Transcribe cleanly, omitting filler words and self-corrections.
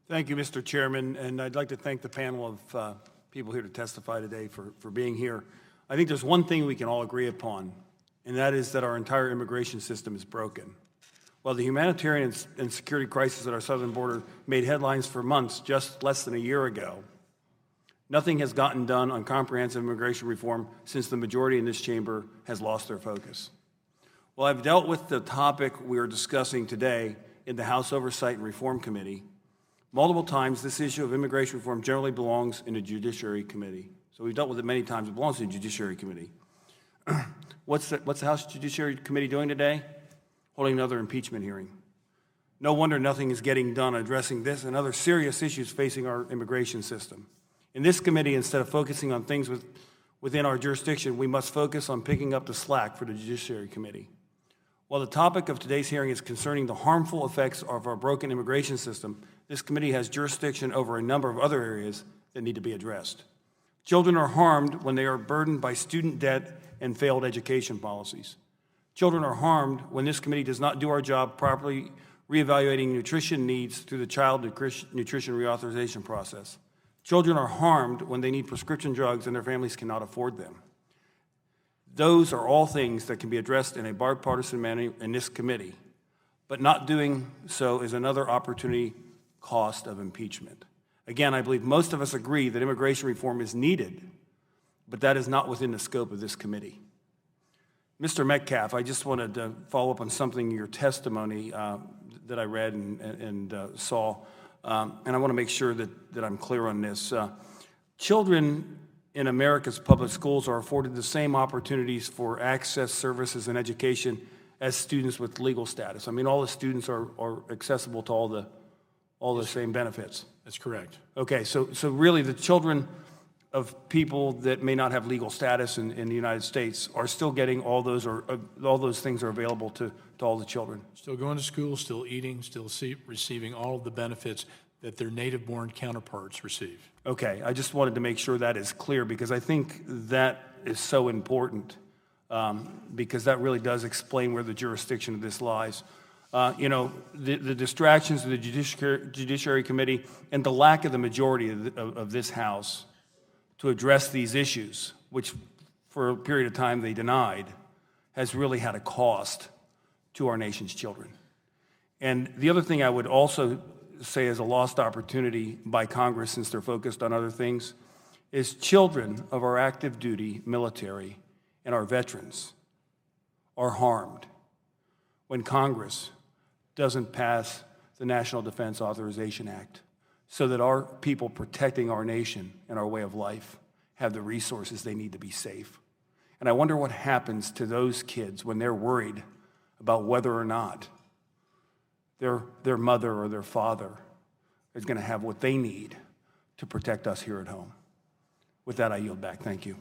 Thank you, Mr. Chairman, and I'd like to thank the panel of people here to testify today for being here. I think there's one thing we can all agree upon, and that is that our entire immigration system is broken. While the humanitarian and security crisis at our southern border made headlines for months just less than a year ago, nothing has gotten done on comprehensive immigration reform since the majority in this chamber has lost their focus. While I've dealt with the topic we are discussing today in the House Oversight and Reform Committee, multiple times, this issue of immigration reform generally belongs in the Judiciary Committee. So we've dealt with it many times. It belongs in the Judiciary Committee. What's the House Judiciary Committee doing today? Holding another impeachment hearing. No wonder nothing is getting done addressing this and other serious issues facing our immigration system. In this committee, instead of focusing on things within our jurisdiction, we must focus on picking up the slack for the Judiciary Committee. While the topic of today's hearing is concerning the harmful effects of our broken immigration system, this committee has jurisdiction over a number of other areas that need to be addressed. Children are harmed when they are burdened by student debt and failed education policies. Children are harmed when this committee does not do our job properly reevaluating nutrition needs through the child nutrition reauthorization process. Children are harmed when they need prescription drugs and their families cannot afford them. Those are all things that can be addressed in a bipartisan manner in this committee, but not doing so is another opportunity cost of impeachment. Again, I believe most of us agree that immigration reform is needed, but that is not within the scope of this committee. Mr. Metcalf, I just wanted to follow up on something in your testimony that I read and saw, and I want to make sure that I'm clear on this. Children in America's public schools are afforded the same opportunities for access, services, and education as students with legal status. I mean, all the students are accessible to all the same benefits. That's correct. Okay, so really the children of people that may not have legal status in the United States are still getting all those things are available to all the children. Still going to school, still eating, still receiving all of the benefits that their native-born counterparts receive. Okay, I just wanted to make sure that is clear because I think that is so important because that really does explain where the jurisdiction of this lies. The distractions of the Judiciary Committee and the lack of the majority of this House to address these issues, which for a period of time they denied, has really had a cost to our nation's children. And the other thing I would also say is a lost opportunity by Congress, since they're focused on other things, is children of our active duty military and our veterans are harmed when Congress doesn't pass the National Defense Authorization Act so that our people protecting our nation and our way of life have the resources they need to be safe. And I wonder what happens to those kids when they're worried about whether or not their mother or their father is going to have what they need to protect us here at home. With that, I yield back. Thank you.